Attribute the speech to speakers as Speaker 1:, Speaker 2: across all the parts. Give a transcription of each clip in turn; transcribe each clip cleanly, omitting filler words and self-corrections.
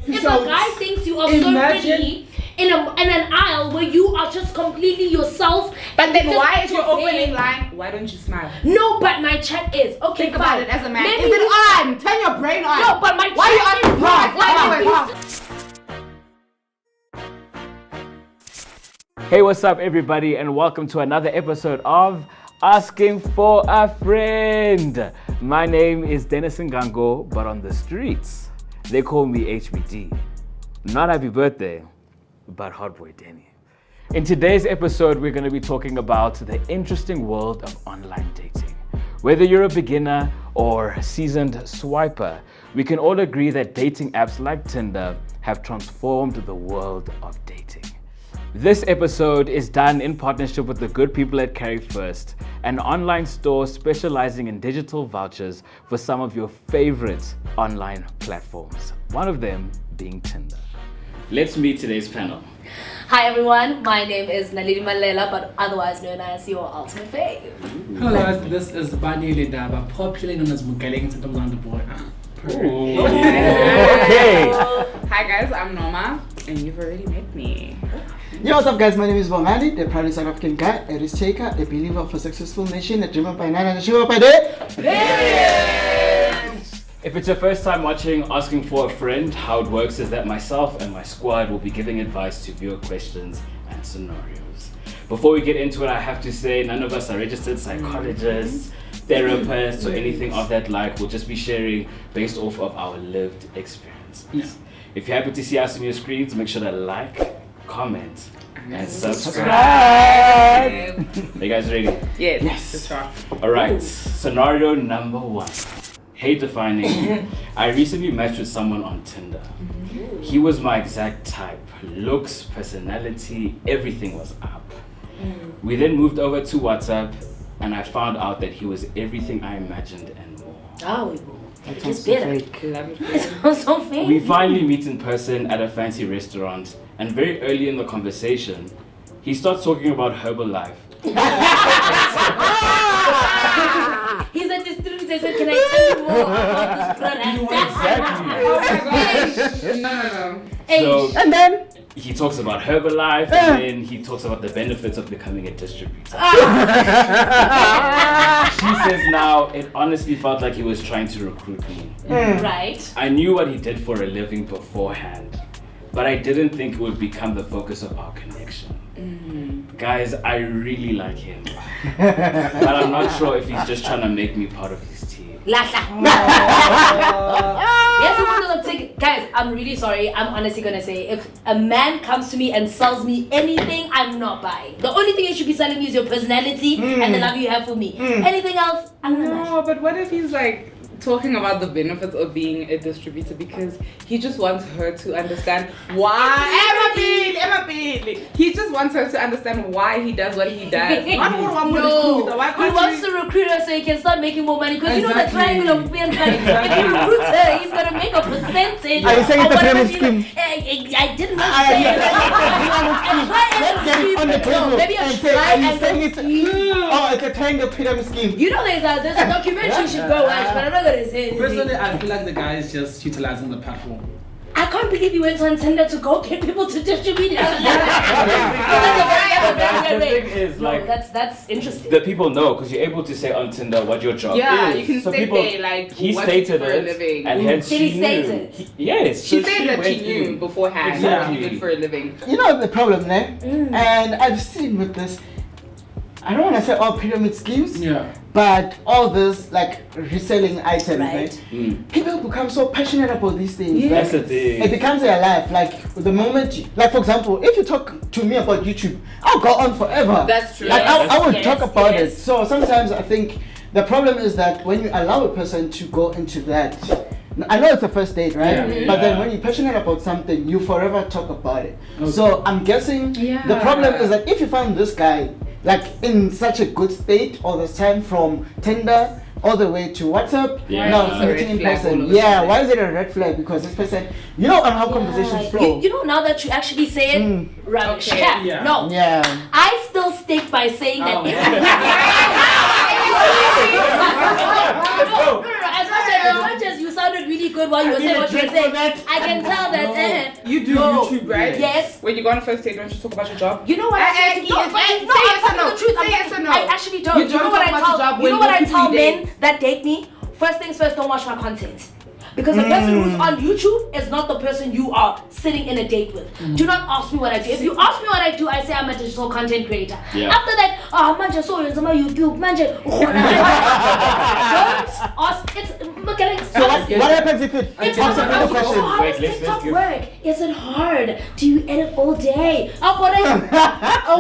Speaker 1: If a guy thinks you are so pretty in an aisle where you are just completely yourself,
Speaker 2: but then why is your opening line? Why don't you smile?
Speaker 1: No, but my check is okay.
Speaker 2: Think about it as a man.
Speaker 1: Maybe
Speaker 2: is it on? Turn your brain on.
Speaker 1: No, but my
Speaker 2: why are you asking
Speaker 3: Hey, what's up, everybody, and welcome to another episode of Asking for a Friend. My name is Ngango, but on the streets they call me HBD. Not happy birthday, but hot boy Denny. In today's episode, we're going to be talking about the interesting world of online dating. Whether you're a beginner or a seasoned swiper, we can all agree that dating apps like Tinder have transformed the world of dating. This episode is done in partnership with the good people at Carry First, an online store specializing in digital vouchers for some of your favorite online platforms, one of them being Tinder. Let's meet today's panel.
Speaker 1: Hi everyone, my name is NalediMallela, but otherwise known as your ultimate fave.
Speaker 4: Hello guys, this is Banele Ndaba, popularly known as Bongani Baloyi.
Speaker 3: Okay.
Speaker 2: Hi guys, I'm Noma, and you've already met me.
Speaker 5: Yo, what's up guys, my name is Bongani, the proud South African guy, a risk taker, a believer of a successful nation, a dreamer by night and a achiever by day.
Speaker 3: If it's your first time watching Asking for a Friend, how it works is that myself and my squad will be giving advice to viewer questions and scenarios. Before we get into it, I have to say none of us are registered psychologists, therapists, or anything of that like. We'll just be sharing based off of our lived experiences.
Speaker 4: Yeah.
Speaker 3: If you're happy to see us on your screens, make sure to like, comment, and subscribe. Are you guys ready?
Speaker 2: Yes.
Speaker 3: Alright, scenario number 1. Hey, defining. I recently matched with someone on Tinder. He was my exact type. Looks, personality, everything was up. We then moved over to WhatsApp and I found out that he was everything I imagined and more.
Speaker 1: Oh, it's better. It's so fake.
Speaker 3: We finally meet in person at a fancy restaurant, and very early in the conversation, he starts talking about Herbalife.
Speaker 1: He's a distributor, so can I tell you more about this product?
Speaker 3: Exactly.
Speaker 2: No.
Speaker 3: So,
Speaker 5: And then,
Speaker 3: he talks about Herbalife, and then he talks about the benefits of becoming a distributor. She says now, it honestly felt like he was trying to recruit me.
Speaker 1: Right.
Speaker 3: I knew what he did for a living beforehand, but I didn't think it would become the focus of our connection. Guys, I really like him, but I'm not sure if he's just trying to make me part of his team.
Speaker 1: Yes, guys, I'm really sorry. I'm honestly gonna say, if a man comes to me and sells me anything, I'm not buying. The only thing he should be selling me is your personality and the love you have for me. Anything else, I'm not buying.
Speaker 2: No, but what if he's like talking about the benefits of being a distributor because he just wants her to understand why he just wants her to understand why he does what he does.
Speaker 1: He wants to recruit her so he can start making more money because you know the triangle of being like, if he recruits her, he's gonna make a percentage.
Speaker 5: are you saying it's a pyramid scheme?
Speaker 1: I didn't know
Speaker 5: on the table
Speaker 1: maybe a
Speaker 5: and say, are you saying it's
Speaker 1: triangle.
Speaker 5: it's a triangle pyramid scheme?
Speaker 1: You know there's a documentary you should go watch, but I'm not gonna say anything.
Speaker 4: Personally, I feel like the guy is just utilizing the platform.
Speaker 1: I can't believe you went on Tinder to go get people to distribute it.
Speaker 3: The thing is, like,
Speaker 1: that's interesting.
Speaker 3: the people know because you're able to say on Tinder what your job is.
Speaker 2: Yeah, you can
Speaker 3: so
Speaker 2: say
Speaker 3: people,
Speaker 2: they, like,
Speaker 3: he
Speaker 2: what
Speaker 3: stated
Speaker 2: for a
Speaker 3: it,
Speaker 2: living.
Speaker 3: and hence
Speaker 1: Did
Speaker 3: she
Speaker 1: he state
Speaker 3: knew.
Speaker 1: it?
Speaker 3: Yes.
Speaker 2: She
Speaker 3: so
Speaker 2: said that
Speaker 3: went
Speaker 2: she knew
Speaker 3: in.
Speaker 2: beforehand what he did for a living.
Speaker 5: You know the problem there? And I've seen with this, I don't want to say all pyramid schemes, but all this like reselling items, right? People become so passionate about these things.
Speaker 3: That's the thing.
Speaker 5: It becomes their life. Like the moment, like for example, if you talk to me about YouTube, I'll go on forever.
Speaker 2: That's true.
Speaker 5: Like I would talk about
Speaker 1: yes.
Speaker 5: it. So sometimes I think the problem is that when you allow a person to go into that, I know it's a first date, right? But then when you're passionate about something, you forever talk about it. So I'm guessing the problem is that if you find this guy like in such a good state all the time from Tinder all the way to WhatsApp, now meeting in person. Why is it a red flag? Because this person, you know how conversations flow.
Speaker 1: You know, now that you actually say it, rubbish. No. I still stick by saying that. as much as you sounded really good while you were saying what you were saying, I can tell that.
Speaker 2: You do YouTube, right?
Speaker 1: Yes.
Speaker 2: When you go on a first date, don't you talk about your job?
Speaker 1: You know what I say? No, I'm telling the truth. I actually don't.
Speaker 2: You don't talk about your job
Speaker 1: You know
Speaker 2: when
Speaker 1: what I
Speaker 2: people
Speaker 1: tell
Speaker 2: date.
Speaker 1: men that date me? First things first, don't watch my content. Because the person who's on YouTube is not the person you are sitting in a date with. Do not ask me what I do. If you ask me what I do, I say I'm a digital content creator.
Speaker 3: Yeah.
Speaker 1: After that, manje so yenza my YouTube, manje. Don't ask.
Speaker 5: So what happens if it?
Speaker 1: It's
Speaker 5: Answer another question.
Speaker 1: So how
Speaker 3: Wait,
Speaker 1: does
Speaker 3: let's
Speaker 1: TikTok
Speaker 3: give-
Speaker 1: work? Is it hard? Do you edit all day? Or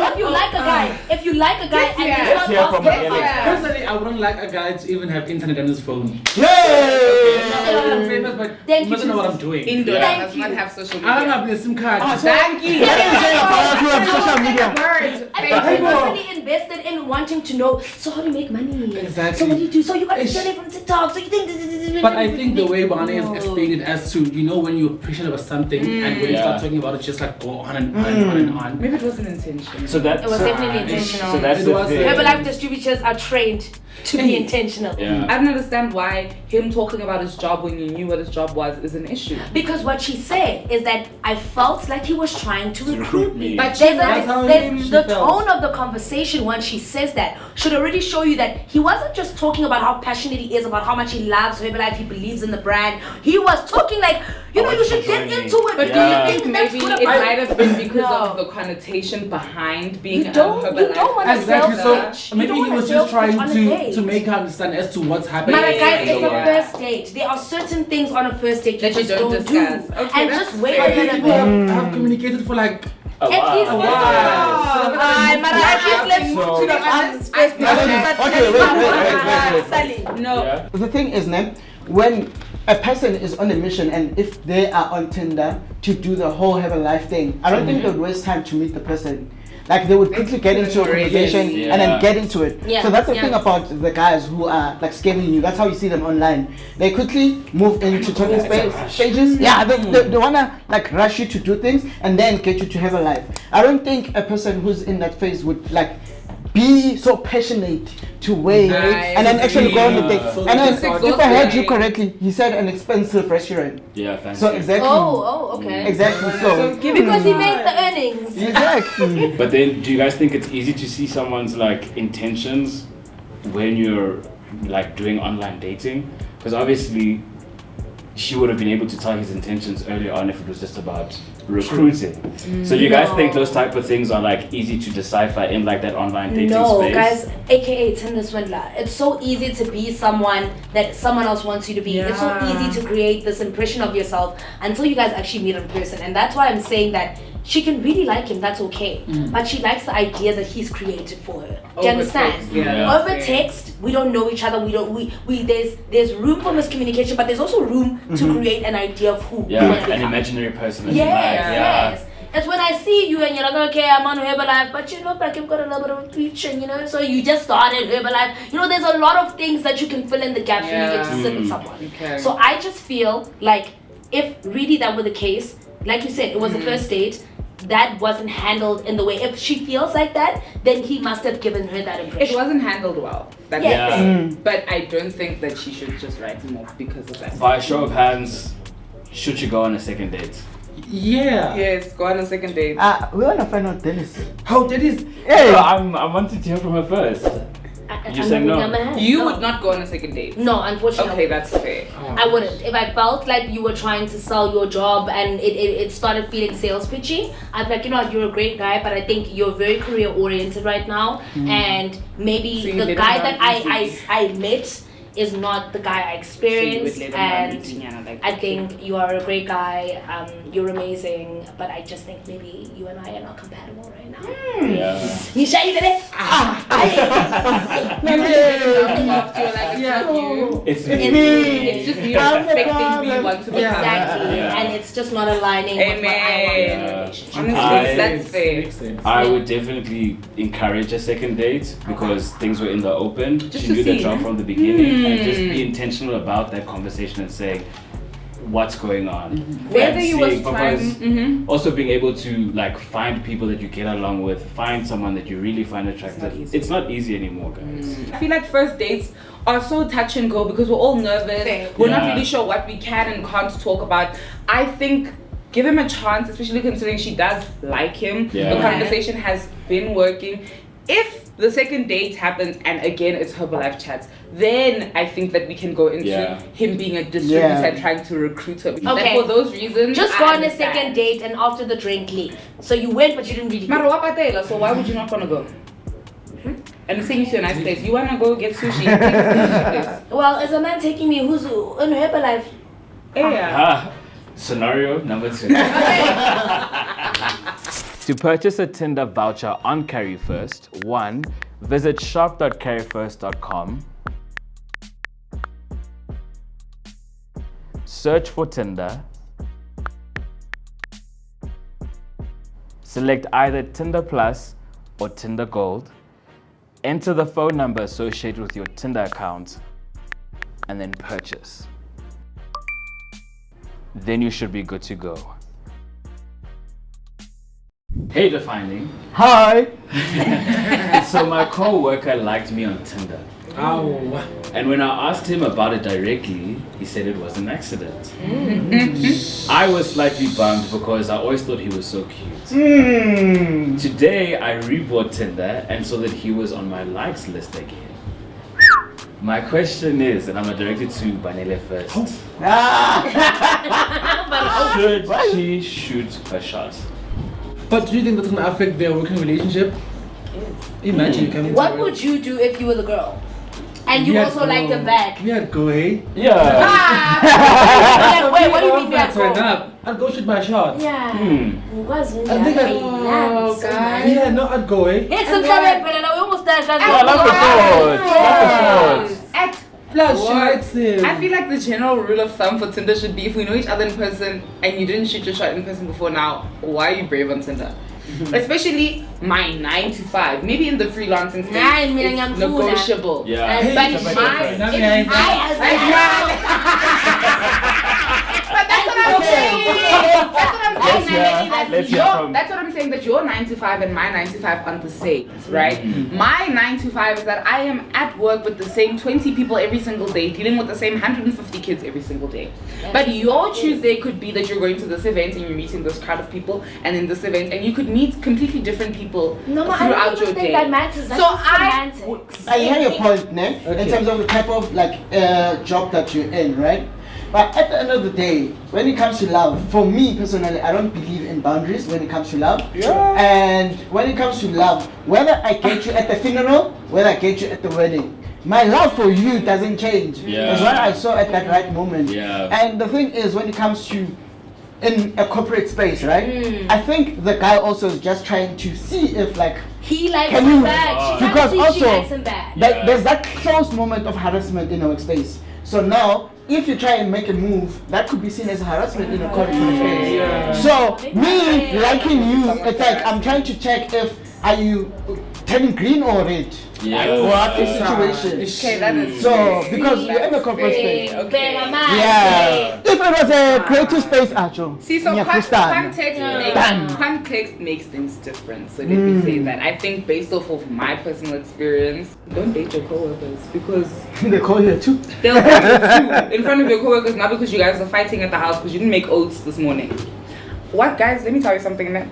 Speaker 1: if you like a guy, if you like a guy and he's not
Speaker 3: hear from
Speaker 1: asking
Speaker 3: Mallela.
Speaker 1: for
Speaker 4: Personally, I wouldn't like a guy to even have internet on his phone.
Speaker 5: Yay!
Speaker 4: I'm famous, but
Speaker 1: Thank
Speaker 4: he
Speaker 1: you,
Speaker 4: doesn't know what I'm
Speaker 1: Jesus.
Speaker 4: doing.
Speaker 2: Indoor
Speaker 1: Thank
Speaker 2: does
Speaker 1: you.
Speaker 2: not have social
Speaker 4: I don't
Speaker 2: media.
Speaker 4: have a SIM card.
Speaker 2: Thank you.
Speaker 5: You have social media.
Speaker 2: Bird.
Speaker 1: I think you're really invested in wanting to know, so how do you make money?
Speaker 4: Exactly.
Speaker 1: So what do you do? So you got to
Speaker 4: Ish.
Speaker 1: get it from TikTok. So you think
Speaker 4: But I think the way Bongani
Speaker 1: No.
Speaker 4: has explained it as to, you know, when you're passionate about something and when you start talking about it, just like go on and on and on and on.
Speaker 2: Maybe it wasn't intentional.
Speaker 3: So that
Speaker 1: It was definitely intentional.
Speaker 3: So that's
Speaker 4: It
Speaker 3: the
Speaker 4: was,
Speaker 3: thing.
Speaker 1: Herbalife distributors are trained to be intentional.
Speaker 3: Yeah.
Speaker 2: I don't understand why him talking about his job when you knew what his job was is an issue.
Speaker 1: Because what she said is that I felt like he was trying to recruit me.
Speaker 3: But
Speaker 4: that's how
Speaker 1: There's
Speaker 4: she
Speaker 1: the
Speaker 4: felt.
Speaker 1: tone of the conversation when she says that should already show you that he wasn't just talking about how passionate he is, about how much he loves Herbalife, he believes in the brand. He was talking like, you know, you should get into it.
Speaker 2: But
Speaker 3: Yeah.
Speaker 2: do you think
Speaker 1: that's
Speaker 2: maybe
Speaker 1: good
Speaker 2: it
Speaker 1: about-
Speaker 2: might have been because
Speaker 1: No.
Speaker 2: of the connotation behind being
Speaker 1: You
Speaker 2: a
Speaker 1: don't
Speaker 2: Herbalife?
Speaker 1: wanna
Speaker 4: Exactly.
Speaker 1: sell
Speaker 4: So
Speaker 1: pitch. You
Speaker 4: maybe
Speaker 1: don't
Speaker 4: he
Speaker 1: wanna
Speaker 4: was
Speaker 1: sell
Speaker 4: just trying
Speaker 1: pitch on a date.
Speaker 4: to make her understand as to what's happening.
Speaker 1: But guys, it's
Speaker 2: Yeah.
Speaker 1: a first date. There are certain things on a first date you
Speaker 2: That you
Speaker 1: just
Speaker 2: don't
Speaker 1: don't do.
Speaker 2: discuss. Okay,
Speaker 1: And
Speaker 2: that's
Speaker 1: just wait
Speaker 2: fair.
Speaker 1: a little
Speaker 4: People
Speaker 1: bit.
Speaker 4: have communicated for like
Speaker 3: Oh,
Speaker 1: At least
Speaker 3: wow.
Speaker 1: once.
Speaker 2: Wow.
Speaker 1: Let's
Speaker 3: So-
Speaker 1: move to the
Speaker 2: honest
Speaker 1: first
Speaker 2: question.
Speaker 5: Okay, wait.
Speaker 1: Sally.
Speaker 2: No.
Speaker 3: Yeah.
Speaker 5: The thing is, Neb, when a person is on a mission and if they are on Tinder to do the whole Herbalife thing, I don't think they would waste time to meet the person. Like they would quickly get into a conversation
Speaker 3: Yes.
Speaker 5: and then
Speaker 3: Yeah.
Speaker 5: get into it.
Speaker 1: Yeah,
Speaker 5: So that's the
Speaker 1: yeah.
Speaker 5: thing about the guys who are like scamming you. That's how you see them online. They quickly move into talking stages. Yeah, they wanna like rush you to do things and then get you to Herbalife. I don't think a person who's in that phase would like be so passionate to wait
Speaker 2: Nice.
Speaker 5: and then actually go on the date.
Speaker 4: So
Speaker 5: And then
Speaker 2: it's
Speaker 5: if I heard you
Speaker 2: exhausting.
Speaker 5: correctly, he said an expensive restaurant.
Speaker 3: Yeah, fancy.
Speaker 5: So exactly.
Speaker 1: Oh, okay.
Speaker 5: Exactly. So
Speaker 1: Because he made the earnings.
Speaker 5: exactly.
Speaker 3: But then, do you guys think it's easy to see someone's like intentions when you're like doing online dating? Because obviously, she would have been able to tell his intentions earlier on if it was just about recruiting. So you guys think those type of things are like easy to decipher in like that online dating
Speaker 1: No,
Speaker 3: space?
Speaker 1: guys, aka Tinder swindler. It's so easy to be someone that someone else wants you to be. It's so
Speaker 2: Yeah.
Speaker 1: easy to create this impression of yourself until you guys actually meet in person. And that's why I'm saying that she can really like him, that's okay. But she likes the idea that he's created for her. Do you
Speaker 2: Over
Speaker 1: understand?
Speaker 2: text, yeah.
Speaker 3: Yeah.
Speaker 1: Over text, we don't know each other. There's room for miscommunication, but there's also room to create an idea of who you
Speaker 3: Yeah,
Speaker 1: want to
Speaker 3: an
Speaker 1: become.
Speaker 3: imaginary person. that
Speaker 1: Yes,
Speaker 3: you like. Yeah.
Speaker 1: yes. It's when I see you and you're like, okay, I'm on Herbalife, but you look like you've got a little bit of tuition, you know? So you just started Herbalife. You know, there's a lot of things that you can fill in the gaps when you get to sit with someone.
Speaker 2: Okay.
Speaker 1: So I just feel like if really that were the case, like you said, it was a first date, that wasn't handled in the way. If she feels like that, then he must have given her that
Speaker 2: It
Speaker 1: impression.
Speaker 2: wasn't handled well. That's
Speaker 1: Yeah.
Speaker 2: the thing. But I don't think that she should just write him off because of that.
Speaker 3: By a show of hands, should you go on a second date?
Speaker 4: Yeah.
Speaker 2: Yes, go on a second date.
Speaker 5: We wanna find out Dennis.
Speaker 4: How did it?
Speaker 5: Hey.
Speaker 3: I wanted to hear from her first. You said no.
Speaker 2: You would not go on a second date.
Speaker 1: No, unfortunately.
Speaker 2: Okay, that's fair.
Speaker 1: I wouldn't. If I felt like you were trying to sell your job and it started feeling sales pitchy, I'd be like, you know what, you're a great guy, but I think you're very career oriented right now. And maybe
Speaker 2: So you
Speaker 1: the
Speaker 2: let
Speaker 1: guy
Speaker 2: him
Speaker 1: that
Speaker 2: down easy.
Speaker 1: I met is not the guy I experienced.
Speaker 2: So you would let him down
Speaker 1: And
Speaker 2: easy, Yana, like,
Speaker 1: I
Speaker 2: okay.
Speaker 1: think you are a great guy. You're amazing, but I just think maybe you and I are not compatible right now.
Speaker 3: Yeah.
Speaker 1: You sure you did it?
Speaker 3: It's
Speaker 2: It's just you
Speaker 5: I'm the
Speaker 2: expecting who you
Speaker 5: problem.
Speaker 2: want to become.
Speaker 1: Exactly,
Speaker 3: Yeah.
Speaker 1: and it's just not aligning with what I want in a
Speaker 2: Amen.
Speaker 1: relationship.
Speaker 2: Honestly, that's fair.
Speaker 4: Makes sense.
Speaker 3: I would definitely encourage a second date because things were in the open.
Speaker 2: Just
Speaker 3: She
Speaker 2: to
Speaker 3: knew the
Speaker 2: see.
Speaker 3: job from the beginning and just be intentional about that conversation and saying, what's going on.
Speaker 2: Whether
Speaker 3: And
Speaker 2: you was
Speaker 3: seeing
Speaker 2: trying,
Speaker 3: purpose, also being able to like find people that you get along with, find someone that you really find attractive. It's not easy anymore, guys.
Speaker 2: I feel like first dates are so touch and go because we're all nervous. We're not
Speaker 3: Yeah.
Speaker 2: really sure what we can and can't talk about. I think give him a chance, especially considering she does like him.
Speaker 3: Yeah.
Speaker 2: The conversation has been working. If the second date happens and again it's Herbalife chats, then I think that we can go into him being a distributor and trying to recruit her.
Speaker 1: Okay.
Speaker 2: Like for those reasons,
Speaker 1: Just
Speaker 2: I
Speaker 1: go on a
Speaker 2: understand.
Speaker 1: second date and after the drink leave. So you went but you didn't really
Speaker 2: Mara
Speaker 1: go.
Speaker 2: wa patela, so why would you not want to go? And it's taking you to a nice place. You want to go get sushi? Take us to a sushi place.
Speaker 1: Well, as a man taking me who's in Herbalife.
Speaker 2: Yeah.
Speaker 3: Scenario number 2. To purchase a Tinder voucher on Carry First, 1. Visit shop.carryfirst.com. Search for Tinder. Select either Tinder Plus or Tinder Gold. Enter the phone number associated with your Tinder account and then purchase. Then you should be good to go. Hey, Defining.
Speaker 5: Hi.
Speaker 3: So my co-worker liked me on Tinder.
Speaker 4: Ow.
Speaker 3: And when I asked him about it directly, he said it was an accident. I was slightly bummed because I always thought he was so cute. Today, I rebought Tinder and saw that he was on my likes list again. My question is, and I'm gonna direct it to Banele first. Should she shoot her shot?
Speaker 4: But do you think that's gonna affect their working relationship? Imagine coming
Speaker 1: What
Speaker 4: to
Speaker 1: would you do if you were the girl? And you also liked him back.
Speaker 4: Yeah, go hey.
Speaker 3: Yeah.
Speaker 1: Wait, what do you mean
Speaker 4: That's
Speaker 1: that?
Speaker 4: up. I'd go shoot my shot.
Speaker 1: Yeah.
Speaker 4: I think that.
Speaker 2: Oh, guys.
Speaker 4: Yeah, no, I'd go hey.
Speaker 1: It's a comment, but we almost done.
Speaker 3: I love the thought.
Speaker 2: At
Speaker 4: Plus,
Speaker 2: work,
Speaker 4: she likes him.
Speaker 2: I feel like the general rule of thumb for Tinder should be if we know each other in person and you didn't shoot your shot in person before now, why are you brave on Tinder? Especially my 9 to 5. Maybe in the freelancing space,
Speaker 1: Nine, meaning
Speaker 2: it's
Speaker 1: I'm full now.
Speaker 2: negotiable.
Speaker 3: Yeah.
Speaker 1: But
Speaker 3: It's a bit
Speaker 1: my-
Speaker 3: different.
Speaker 2: But that's what I'm saying. That's what I'm
Speaker 3: Let's
Speaker 2: saying.
Speaker 3: hear-
Speaker 2: Naledi,
Speaker 3: let's hear
Speaker 2: that
Speaker 3: from-
Speaker 2: that's what I'm saying. That your 9 to 5 and my 9 to 5 aren't the same, right? My 9 to 5 is that I am at work with the same 20 people every single day, dealing with the same 150 kids every single day. But your Tuesday could be that you're going to this event and you're meeting this crowd of people, and in this event, and you could meet completely different people
Speaker 1: No, I
Speaker 2: throughout
Speaker 1: don't
Speaker 2: your
Speaker 1: even think
Speaker 2: day.
Speaker 1: that matters. That's
Speaker 2: So
Speaker 1: just semantics.
Speaker 5: I hear your point, ne? In terms of the type of like job that you're in, right? But at the end of the day, when it comes to love, for me personally, I don't believe in boundaries when it comes to love. And when it comes to love, whether I get you at the funeral, whether I get you at the wedding, my love for you doesn't change.
Speaker 3: Yeah.
Speaker 5: That's what I saw at that right moment.
Speaker 3: Yeah.
Speaker 5: And the thing is, when it comes to in a corporate space, right? I think the guy also is just trying to see if like
Speaker 1: He likes
Speaker 5: Can
Speaker 1: him
Speaker 5: you-
Speaker 1: back. She
Speaker 5: because
Speaker 1: trying to see she
Speaker 5: also-
Speaker 1: likes him back.
Speaker 3: Yeah.
Speaker 5: there's that close moment of harassment in our space. So now, if you try and make a move, that could be seen as harassment in a corporate space.
Speaker 4: Yeah.
Speaker 5: So me liking you, it's like I'm trying to check if are you turning green or red.
Speaker 3: Yeah.
Speaker 5: What the situation?
Speaker 2: Okay, that is
Speaker 5: So because you're in a corporate space.
Speaker 2: Okay.
Speaker 5: Yeah. If it was a creative space, Acho.
Speaker 2: See, so
Speaker 5: Ngiyakusana.
Speaker 2: context makes things different. So let me say that. I think based off of my personal experience, don't date your coworkers because
Speaker 5: They call you too.
Speaker 2: they'll hurt you too in front of your coworkers, not because you guys are fighting at the house because you didn't make oats this morning. What, guys? Let me tell you something, man.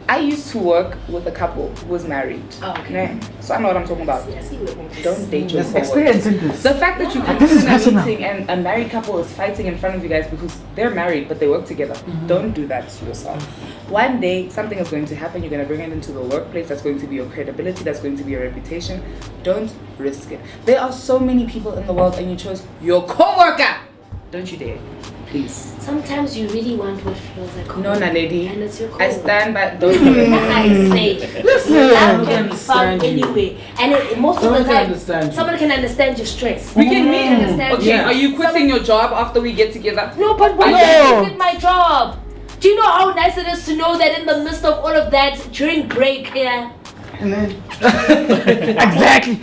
Speaker 2: I used to work with a couple who was married.
Speaker 1: Oh, okay.
Speaker 2: Né? So I know what I'm talking about. Don't date your
Speaker 5: There's
Speaker 2: coworkers.
Speaker 5: experience in this.
Speaker 2: The fact that you come
Speaker 5: This is
Speaker 2: to a
Speaker 5: personal.
Speaker 2: meeting and a married couple is fighting in front of you guys because they're married but they work together. Don't do that to yourself. One day something is going to happen. You're going to bring it into the workplace. That's going to be your credibility. That's going to be your reputation. Don't risk it. There are so many people in the world and you chose your coworker. Don't you dare. Please.
Speaker 1: Sometimes you really want what feels like home.
Speaker 2: No, Naledi.
Speaker 1: And it's your
Speaker 2: I
Speaker 1: call.
Speaker 2: stand by. Don't do it.
Speaker 1: I say.
Speaker 5: Listen.
Speaker 1: Love can be found
Speaker 4: understand you.
Speaker 1: anyway. And most of
Speaker 4: Someone
Speaker 1: the
Speaker 4: can
Speaker 1: time,
Speaker 4: understand you.
Speaker 1: someone can understand your stress.
Speaker 2: We can meet.
Speaker 1: Understand
Speaker 2: Okay,
Speaker 1: you.
Speaker 2: are you quitting your job after we get together?
Speaker 1: No, but why
Speaker 5: No.
Speaker 1: did you quit my job? Do you know how nice it is to know that in the midst of all of that, during break here,
Speaker 5: And then exactly.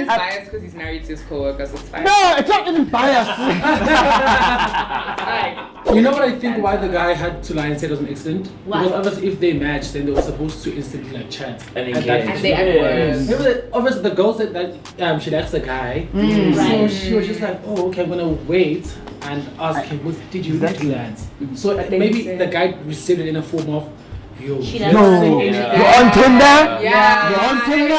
Speaker 2: is biased because he's married to his co-worker, so it's fine.
Speaker 5: No, it's not even biased.
Speaker 4: You know what I think why the guy had to lie and say it was an accident?
Speaker 1: Why?
Speaker 4: Because obviously if they matched, then they were supposed to instantly like chat.
Speaker 3: And
Speaker 4: that
Speaker 3: engage.
Speaker 2: And they had words.
Speaker 4: It was obviously the girl said that she likes the guy. So
Speaker 1: Right.
Speaker 4: she was just like, oh, okay, I'm gonna wait and ask him, did you really land? So maybe the guy received it in a form of, yo,
Speaker 1: She
Speaker 4: you
Speaker 1: doesn't
Speaker 4: don't
Speaker 1: say
Speaker 4: say
Speaker 1: anything.
Speaker 4: anything.
Speaker 5: You're on Tinder?
Speaker 2: Yeah.
Speaker 5: You're on Tinder?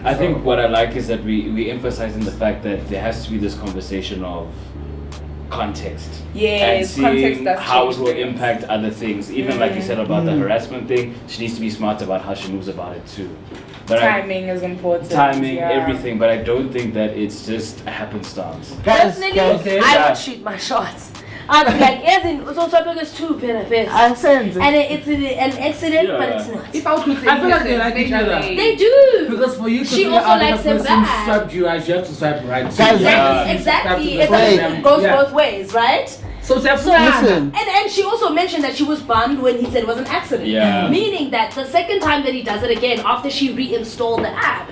Speaker 3: I think what I like is that we emphasize in the fact that there has to be this conversation of context.
Speaker 2: Yes,
Speaker 3: and
Speaker 2: context
Speaker 3: seeing
Speaker 2: does
Speaker 3: how it
Speaker 2: change
Speaker 3: will
Speaker 2: things.
Speaker 3: impact other things. Even like you said about the harassment thing, she needs to be smart about how she moves about it too. But
Speaker 2: Timing is important.
Speaker 3: timing,
Speaker 2: yeah.
Speaker 3: everything, but I don't think that it's just a happenstance.
Speaker 1: Personally,
Speaker 4: Okay.
Speaker 1: I
Speaker 3: Yeah.
Speaker 1: would shoot my shots. I'd be like, as in, so it's two benefits. And it's an accident, but it's not.
Speaker 2: If I was to
Speaker 4: I feel like they like each other.
Speaker 1: They do.
Speaker 4: Because for you to
Speaker 1: She
Speaker 4: figure
Speaker 1: also
Speaker 4: out if
Speaker 1: likes
Speaker 4: a
Speaker 1: him
Speaker 4: person
Speaker 1: back.
Speaker 4: swiped you right, you have to swipe right. too.
Speaker 5: Guys,
Speaker 3: Yeah.
Speaker 1: Exactly.
Speaker 4: That's
Speaker 1: It goes
Speaker 4: Yeah.
Speaker 1: both ways, right?
Speaker 4: So
Speaker 5: Listen.
Speaker 1: And she also mentioned that she was bummed when he said it was an accident.
Speaker 3: Yeah.
Speaker 1: Meaning that the second time that he does it again after she reinstalled the app.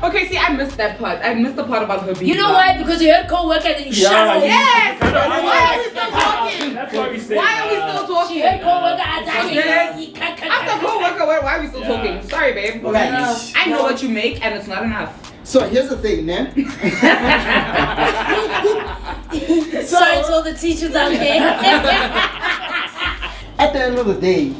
Speaker 2: Okay, see, I missed that part. I missed the part about her being
Speaker 1: You know
Speaker 2: blunt.
Speaker 1: why? Because you heard co-worker and then you shut up.
Speaker 2: Yes! Why are we still talking?
Speaker 3: That's why we say.
Speaker 2: Why are we still
Speaker 1: She
Speaker 2: talking?
Speaker 1: heard co-worker and
Speaker 2: I'm the co-worker. Why are we still talking? Sorry, babe.
Speaker 5: Okay.
Speaker 2: I know what you make, and it's not enough.
Speaker 5: So here's the thing, man.
Speaker 1: Sorry to all the teachers out there.
Speaker 5: At the end of the day,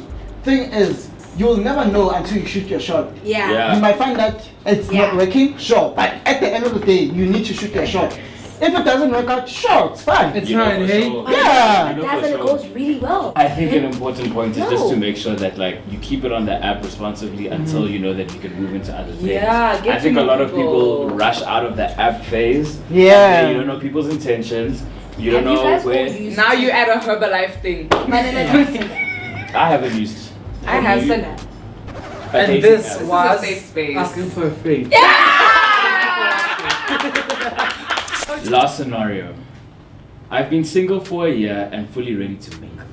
Speaker 5: thing is, you'll never know until you shoot your shot.
Speaker 3: Yeah.
Speaker 5: You might find that it's not working, sure, but at the end of the day, you need to shoot your shot. If it doesn't work out, sure, it's fine.
Speaker 4: It's
Speaker 3: You know
Speaker 4: fine,
Speaker 3: for
Speaker 4: hey?
Speaker 3: sure.
Speaker 5: Yeah.
Speaker 3: You know
Speaker 1: That's
Speaker 3: for
Speaker 1: when it
Speaker 3: sure.
Speaker 1: goes really well.
Speaker 3: I think an important point is just
Speaker 1: No.
Speaker 3: to make sure that like you keep it on the app responsibly until you know that you can move into other things.
Speaker 2: Yeah, get
Speaker 3: I think
Speaker 2: to
Speaker 3: a
Speaker 2: know
Speaker 3: lot of people
Speaker 2: people.
Speaker 3: rush out of the app phase.
Speaker 5: Yeah.
Speaker 3: And you don't know people's intentions. You don't
Speaker 1: Have you
Speaker 3: know
Speaker 1: guys all
Speaker 3: where.
Speaker 1: used
Speaker 2: Now you add a Herbalife thing.
Speaker 3: I haven't used.
Speaker 2: I have
Speaker 3: you-
Speaker 2: seen
Speaker 3: a
Speaker 4: And
Speaker 3: dating
Speaker 4: this
Speaker 3: app.
Speaker 2: This is a
Speaker 4: was
Speaker 2: safe space.
Speaker 4: asking for a free.
Speaker 3: Last scenario. I've been single for a year and fully ready to mingle.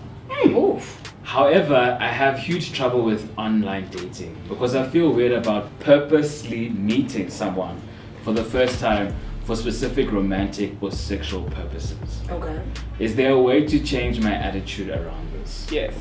Speaker 1: Oof.
Speaker 3: However, I have huge trouble with online dating because I feel weird about purposely meeting someone for the first time for specific romantic or sexual purposes.
Speaker 1: Okay.
Speaker 3: Is there a way to change my attitude around this?
Speaker 2: Yes.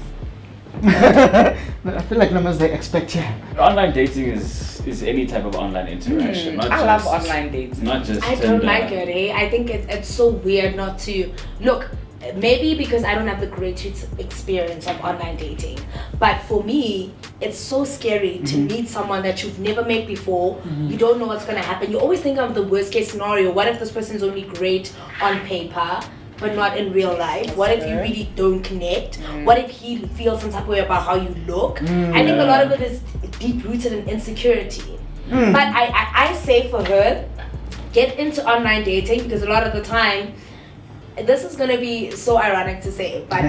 Speaker 5: I feel like numbers they expect you.
Speaker 3: Online dating is any type of online interaction. Not
Speaker 2: I love
Speaker 3: just,
Speaker 2: online dating.
Speaker 3: Not just
Speaker 1: I don't
Speaker 3: Tinder.
Speaker 1: like it, eh? I think it's so weird not to look. Maybe because I don't have the greatest experience of online dating, but for me, it's so scary to meet someone that you've never met before. You don't know what's gonna happen. You always think of the worst case scenario. What if this person's only great on paper, but not in real life? What if you really don't connect? What if he feels some type of way about how you look? I think a lot of it is deep rooted in insecurity. But I say for her, get into online dating because a lot of the time, this is gonna be so ironic to say, but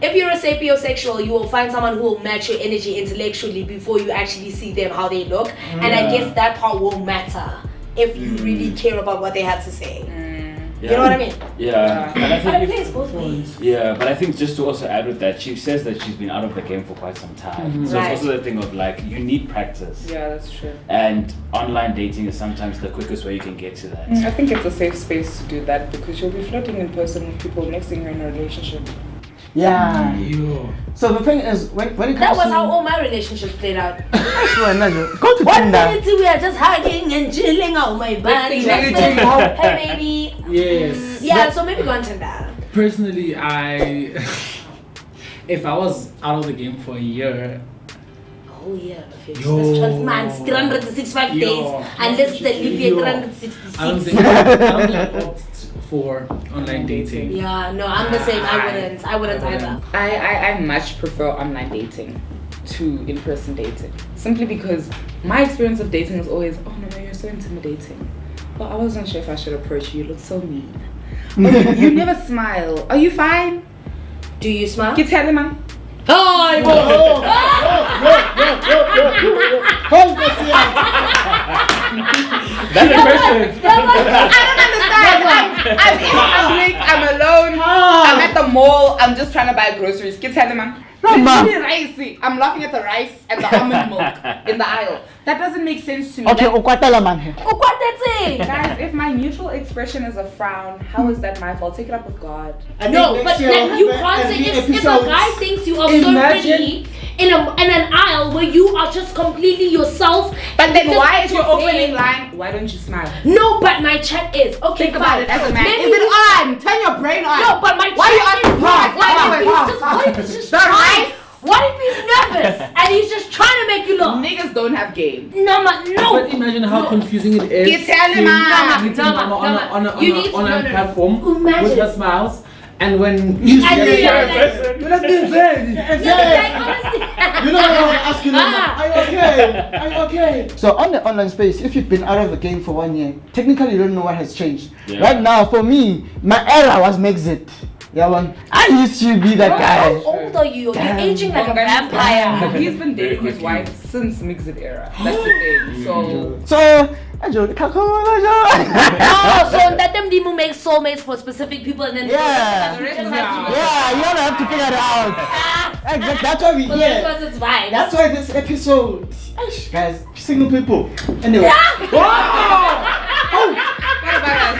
Speaker 1: if you're a sapiosexual, you will find someone who will match your energy intellectually before you actually see them how they look, and I guess that part will matter if you really care about what they have to say. You know what I mean?
Speaker 3: Yeah. And I
Speaker 1: But it
Speaker 3: think
Speaker 1: plays both ways.
Speaker 3: yeah, but I think just to also add with that, she says that she's been out of the game for quite some time. So
Speaker 1: Right.
Speaker 3: it's also the thing of like, you need practice.
Speaker 2: Yeah, that's true.
Speaker 3: And online dating is sometimes the quickest way you can get to that.
Speaker 2: I think it's a safe space to do that because you'll be flirting in person with people next thing you're in a relationship.
Speaker 5: Yeah.
Speaker 4: Yo.
Speaker 5: So the thing is, when it comes
Speaker 1: That was
Speaker 5: to
Speaker 1: how all my relationships played out.
Speaker 5: go to
Speaker 1: One
Speaker 5: Tinder.
Speaker 1: minute we are just hugging and chilling, oh my body.
Speaker 2: thing,
Speaker 1: Next minute, hey baby.
Speaker 4: Yes.
Speaker 1: Yeah, so maybe go on Tinder.
Speaker 4: Personally, if I was out of the game for a year,
Speaker 1: Oh yeah, okay.
Speaker 4: Yo.
Speaker 1: That's 12 months, 365 days,
Speaker 4: Yo.
Speaker 1: unless they live here
Speaker 4: Yo.
Speaker 1: 366.
Speaker 4: I don't think I opt for online dating.
Speaker 1: Yeah, no, I'm the same. I wouldn't either.
Speaker 2: I much prefer online dating to in-person dating. Simply because my experience of dating is always, oh no, you're so intimidating. Well, I wasn't sure if I should approach you. You look so mean. Oh, you never smile. Are you fine?
Speaker 1: Do you smile?
Speaker 2: Get telling man.
Speaker 1: Hi,
Speaker 5: Hold this here.
Speaker 3: That's the question.
Speaker 2: I don't understand. I'm in public. I'm alone. I'm at the mall. I'm just trying to buy groceries. Get telling man.
Speaker 5: No, ma.
Speaker 2: It's really ricey. I'm laughing at the rice and the almond milk in the aisle. That doesn't make sense to me.
Speaker 5: Okay,
Speaker 2: Like,
Speaker 5: ukwatela man.
Speaker 2: guys, if my neutral expression is a frown, how is that my fault? Take it up with God.
Speaker 1: No, but like, you can't say if a guy thinks you are so pretty in an aisle where you are just completely yourself.
Speaker 2: But then
Speaker 1: just
Speaker 2: why is your opening
Speaker 1: prepared.
Speaker 2: line? Why don't you smile?
Speaker 1: No, but my chat is okay.
Speaker 2: Think about
Speaker 1: fine.
Speaker 2: it as a man.
Speaker 1: Maybe
Speaker 2: Is it on? Turn your brain on.
Speaker 1: No, but my
Speaker 2: Why
Speaker 1: chat
Speaker 2: you asking
Speaker 1: is
Speaker 2: pause?
Speaker 1: what if he's just trying? What if he's nervous and he's just trying to make you look?
Speaker 2: Niggas don't have game.
Speaker 1: No, no.
Speaker 4: But imagine how confusing it is.
Speaker 2: Get telling man.
Speaker 4: meeting on an
Speaker 1: You need to-
Speaker 4: online
Speaker 1: no.
Speaker 4: platform
Speaker 1: Imagine.
Speaker 4: with her smiles, and when you
Speaker 1: And
Speaker 4: see
Speaker 1: you're
Speaker 4: her
Speaker 1: like-
Speaker 4: you're like, "This is
Speaker 1: Like, honestly.
Speaker 5: You know what I want to ask you now? Are you okay? Are you okay? So on the online space, if you've been out of the game for 1 year, technically you don't know what has changed.
Speaker 3: Yeah.
Speaker 5: Right now, for me, my era was Megxit. Yeah, man. I used to be that
Speaker 1: How
Speaker 5: guy.
Speaker 1: old are you? You're
Speaker 5: Damn.
Speaker 1: aging like a
Speaker 2: Bongani
Speaker 1: vampire.
Speaker 2: He's been dating his wife since Mixed era. That's the thing. So
Speaker 5: So, I joined the
Speaker 1: Oh, so that them demo make soulmates for specific people and then
Speaker 5: Yeah.
Speaker 1: the rest of us
Speaker 5: Yeah, you don't have to figure it out. Exactly. That's why we
Speaker 1: for the rest
Speaker 5: here.
Speaker 1: of us it's vibes.
Speaker 5: That's why this episode, guys, single people. Anyway.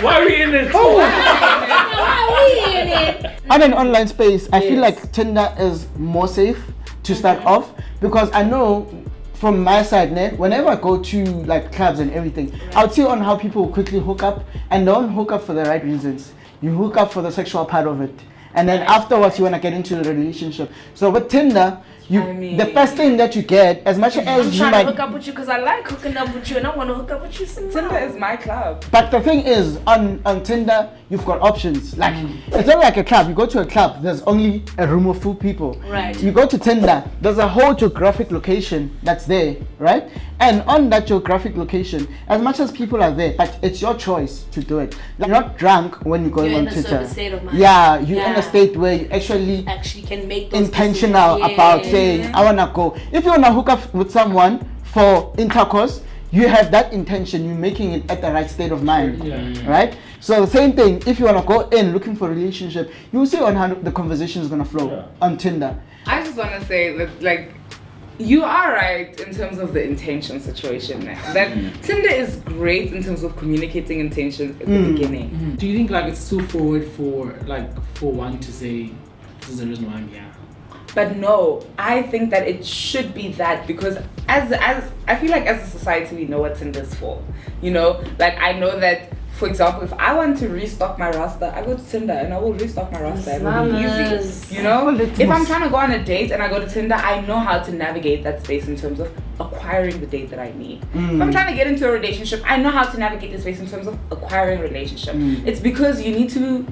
Speaker 3: Why are we in it?
Speaker 1: Why are we in it?
Speaker 5: On an online space, I feel like Tinder is more safe to start off because I know from my side, whenever I go to like clubs and everything, I'll see on how people quickly hook up and don't hook up for the right reasons. You hook up for the sexual part of it. And then afterwards you want to get into the relationship. So with Tinder, the first thing that you get, as much
Speaker 1: I'm
Speaker 5: as you
Speaker 1: trying
Speaker 5: might,
Speaker 1: to hook up with you because I like hooking up with you and I want to hook up with you some
Speaker 2: Tinder
Speaker 1: more.
Speaker 2: is my club.
Speaker 5: but the thing is, on Tinder, you've got options. Like, it's not like a club. You go to a club, there's only a room of full people.
Speaker 1: Right.
Speaker 5: You go to Tinder, there's a whole geographic location that's there, right? And on that geographic location, as much as people are there, but it's your choice to do it. Like, you're not drunk when you're going
Speaker 1: You're
Speaker 5: on
Speaker 1: in a
Speaker 5: Tinder.
Speaker 1: certain state of mind.
Speaker 5: Yeah, you're in
Speaker 1: Yeah.
Speaker 5: a state where you actually
Speaker 1: Can make those
Speaker 5: intentional
Speaker 1: decisions.
Speaker 5: about
Speaker 1: Yes.
Speaker 5: saying, I wanna go. If you wanna hook up with someone for intercourse, you have that intention, you're making it at the right state of mind, right? So the same thing, if you wanna go in looking for a relationship, you'll see on how the conversation is gonna flow on Tinder.
Speaker 2: I just want to say that, like, you are right in terms of the intention situation. That Tinder is great in terms of communicating intentions at the beginning.
Speaker 4: Do you think like it's too forward for one to say this is the reason why I'm here?
Speaker 2: But no, I think that it should be that because as I feel like as a society we know what Tinder's for. You know, like I know that. For example, if I want to restock my roster, I go to Tinder and I will restock my roster. It will be easy, you know? If I'm trying to go on a date and I go to Tinder, I know how to navigate that space in terms of acquiring the date that I need. If I'm trying to get into a relationship, I know how to navigate the space in terms of acquiring a relationship. It's because you need to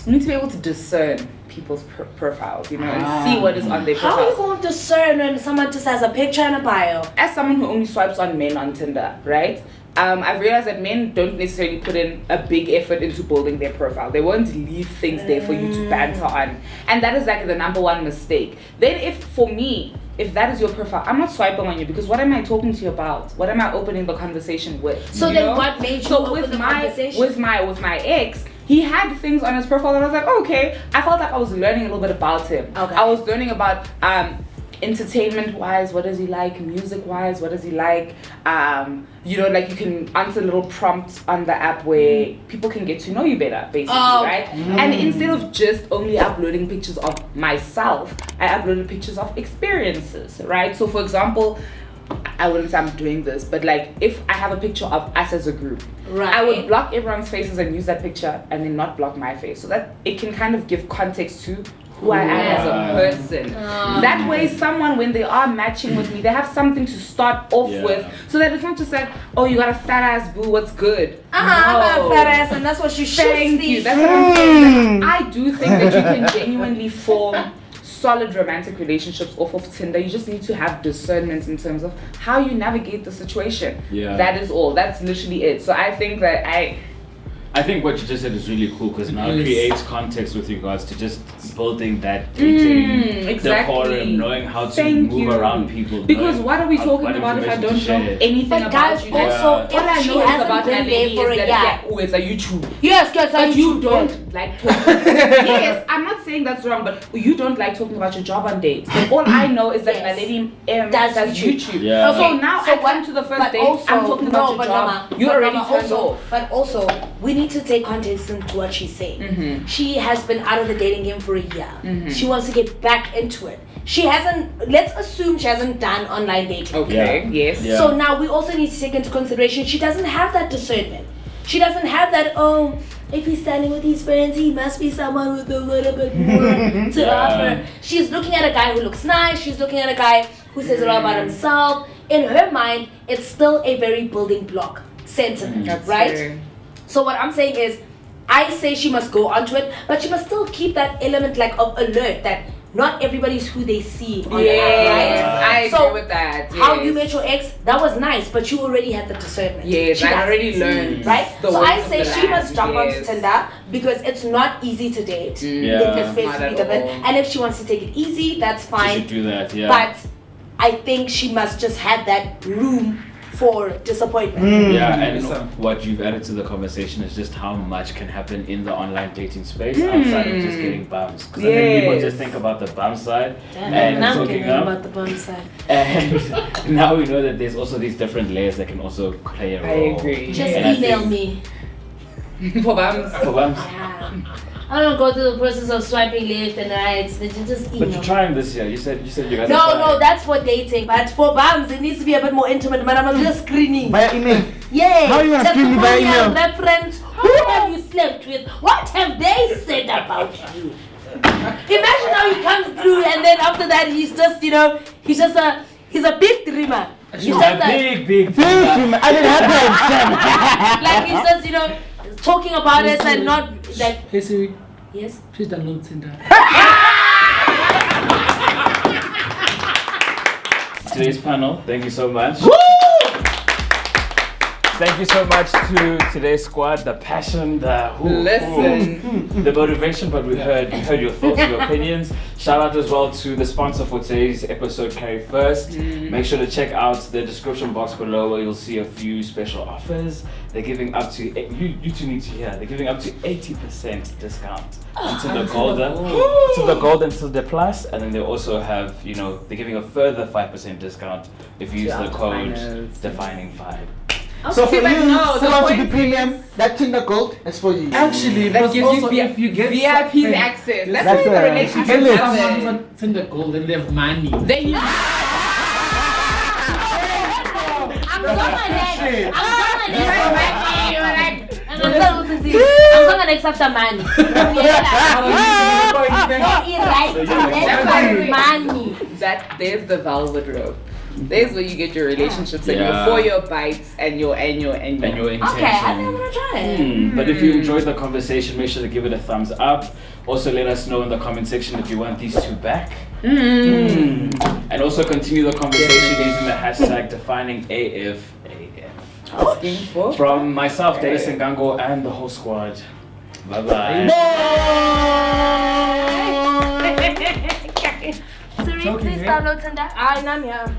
Speaker 2: be able to discern people's profiles, you know, and see what is on their
Speaker 1: How are you
Speaker 2: profile.
Speaker 1: going to discern when someone just has a picture and a bio?
Speaker 2: As someone who only swipes on men on Tinder, right? I've realized that men don't necessarily put in a big effort into building their profile. They won't leave things there for you to banter on. And that is like the number one mistake. Then if that is your profile, I'm not swiping on you because what am I talking to you about? What am I opening the conversation with?
Speaker 1: So
Speaker 2: you
Speaker 1: then
Speaker 2: know?
Speaker 1: what made you
Speaker 2: So
Speaker 1: open
Speaker 2: with
Speaker 1: the
Speaker 2: my
Speaker 1: conversation?
Speaker 2: with my ex, he had things on his profile that I was like, okay. I felt like I was learning a little bit about him.
Speaker 1: Okay.
Speaker 2: I was learning about entertainment wise, what does he like? Music wise, what does he like? You know, like you can answer little prompts on the app where people can get to know you better, basically, right? And instead of just only uploading pictures of myself, I uploaded pictures of experiences, right? So for example, I wouldn't say I'm doing this, but like if I have a picture of us as a group,
Speaker 1: Right.
Speaker 2: I would block everyone's faces and use that picture and then not block my face so that it can kind of give context to who I am as a person. That way someone, when they are matching with me, they have something to start off with so that it's not just like, oh, you got a fat ass boo, what's good?
Speaker 1: I got a fat ass and that's what you should
Speaker 2: Thank
Speaker 1: see.
Speaker 2: you. That's what I'm saying. Like, I do think that you can genuinely form solid romantic relationships off of Tinder. You just need to have discernment in terms of how you navigate the situation.
Speaker 3: Yeah.
Speaker 2: That is all. That's literally it. So I think that
Speaker 3: I think what you just said is really cool because now it
Speaker 4: Yes.
Speaker 3: creates context with regards to just building that dating
Speaker 2: exactly.
Speaker 3: decorum, knowing how to
Speaker 2: Thank
Speaker 3: move
Speaker 2: you.
Speaker 3: around people.
Speaker 2: Because
Speaker 3: knowing
Speaker 2: what are we
Speaker 3: how-
Speaker 2: talking
Speaker 3: what
Speaker 2: about if I
Speaker 3: information
Speaker 2: don't
Speaker 3: to
Speaker 2: know
Speaker 3: share.
Speaker 2: anything
Speaker 1: But
Speaker 2: about
Speaker 1: guys,
Speaker 2: you?
Speaker 1: also,
Speaker 2: All I
Speaker 1: if she
Speaker 2: know is
Speaker 1: hasn't
Speaker 2: about
Speaker 1: been there
Speaker 2: Naledi
Speaker 1: for a
Speaker 2: is
Speaker 1: year.
Speaker 2: that it's a YouTube.
Speaker 1: Yes, guys,
Speaker 2: But you don't
Speaker 1: don't.
Speaker 2: like talking. Yes, I'm not saying that's wrong, but you don't like talking about your job on dates. But all I know is that
Speaker 1: Yes.
Speaker 2: Naledi
Speaker 1: Does
Speaker 2: does YouTube.
Speaker 3: Yeah.
Speaker 2: So now
Speaker 1: So
Speaker 2: I come to the first
Speaker 1: but
Speaker 2: date.
Speaker 1: also,
Speaker 2: I'm talking about your job.
Speaker 1: Noma,
Speaker 2: You
Speaker 1: but
Speaker 2: already
Speaker 1: Noma,
Speaker 2: turned
Speaker 1: also,
Speaker 2: off.
Speaker 1: But also, we need to take context into what she's saying. She has been out of the dating game for a year. She wants to get back into it. She hasn't. Let's assume she hasn't done online dating.
Speaker 2: Okay.
Speaker 3: Yeah.
Speaker 2: Yes.
Speaker 3: Yeah.
Speaker 1: So now we also need to take into consideration she doesn't have that discernment. She doesn't have that, oh, if he's standing with his friends, he must be someone with a little bit more to offer. She's looking at a guy who looks nice. She's looking at a guy who says a lot about himself. In her mind, it's still a very building block sentiment,
Speaker 2: That's
Speaker 1: right?
Speaker 2: fair.
Speaker 1: So what I'm saying is, I say she must go onto it, but she must still keep that element like of alert that not everybody's who they see on the
Speaker 2: Yes,
Speaker 1: app,
Speaker 2: I
Speaker 1: right? So
Speaker 2: agree with that.
Speaker 1: how
Speaker 2: yes.
Speaker 1: you met your ex, that was nice, but you already had the discernment.
Speaker 2: Yes,
Speaker 1: She
Speaker 2: I
Speaker 1: doesn't.
Speaker 2: already learned.
Speaker 1: Right?
Speaker 2: the
Speaker 1: So
Speaker 2: ways
Speaker 1: I
Speaker 2: of
Speaker 1: say
Speaker 2: the
Speaker 1: she
Speaker 2: land.
Speaker 1: must jump onto
Speaker 2: Yes.
Speaker 1: Tinder because it's not easy to date.
Speaker 3: Yeah.
Speaker 1: Let's face
Speaker 2: Not
Speaker 1: it,
Speaker 2: at
Speaker 1: given.
Speaker 2: all.
Speaker 1: And if she wants to take it easy, that's
Speaker 3: She
Speaker 1: fine.
Speaker 3: should do that, yeah.
Speaker 1: But I think she must just have that room for disappointment.
Speaker 3: Yeah, and
Speaker 4: So-
Speaker 3: what you've added to the conversation is just how much can happen in the online dating space outside of just getting bums. Because I think people
Speaker 2: Yes.
Speaker 3: just think about the bum side
Speaker 1: And
Speaker 3: and
Speaker 1: I'm
Speaker 3: talking
Speaker 1: getting
Speaker 3: up.
Speaker 1: about the bum side.
Speaker 3: And now we know that there's also these different layers that can also play a
Speaker 2: I
Speaker 3: role.
Speaker 2: agree.
Speaker 1: Just
Speaker 3: And I
Speaker 1: email
Speaker 3: think-
Speaker 1: me.
Speaker 2: For bums.
Speaker 3: For bums.
Speaker 1: Yeah. I don't go through the process of swiping left and right. But you just email.
Speaker 3: But you're trying this year. You said you guys are
Speaker 1: No,
Speaker 3: trying.
Speaker 1: that's for dating. But for bums, it needs to be a bit more intimate. But I'm just screening.
Speaker 5: Via email.
Speaker 1: Yeah.
Speaker 5: How you gonna screen me via email?
Speaker 1: Reference. Who have you slept with? What have they said about you? Imagine how he comes through, and then after that, he's just, he's a big dreamer. He's
Speaker 3: You're
Speaker 1: just
Speaker 3: a
Speaker 1: like,
Speaker 3: big
Speaker 5: I didn't have
Speaker 1: like he's just, talking about it and not like.
Speaker 4: Hey Siri,
Speaker 1: Yes.
Speaker 4: please download Tinder.
Speaker 3: Today's panel, thank you so much. Thank you so much to today's squad, the passion, the the motivation, but we heard your thoughts, your opinions. Shout out as well to the sponsor for today's episode, Carry First. Make sure to check out the description box below where you'll see a few special offers. They're giving up to, you two need to hear, they're giving up to 80% discount until the golden, to the gold until the plus, and then they also have, they're giving a further 5% discount if you use the code Defining5.
Speaker 5: So for you,
Speaker 2: but no,
Speaker 5: who
Speaker 2: the
Speaker 5: wants to be
Speaker 2: point
Speaker 5: premium, that Tinder Gold is for you.
Speaker 4: Actually,
Speaker 2: That
Speaker 4: because
Speaker 2: gives
Speaker 4: also
Speaker 2: you
Speaker 4: if you get
Speaker 2: VIP access. That's
Speaker 5: That's
Speaker 2: why the
Speaker 5: a-
Speaker 2: relationship
Speaker 5: Tell
Speaker 2: is
Speaker 5: it.
Speaker 4: someone on Tinder Gold and they have money.
Speaker 2: Then you
Speaker 1: I'm gonna accept a man. Money.
Speaker 2: that there's the velvet rope. There's where you get your relationships and
Speaker 3: Yeah.
Speaker 2: your for your bites and your
Speaker 3: And your intention.
Speaker 1: Okay, I think I'm gonna try it.
Speaker 3: But if you enjoyed the conversation, make sure to give it a thumbs up. Also, let us know in the comment section if you want these two back. And also continue the conversation using the hashtag #DefiningAF.
Speaker 2: asking for.
Speaker 3: From myself, Dennis Ngango, and the whole squad. Bye bye.
Speaker 1: Siri, please download Tinder. I'm here.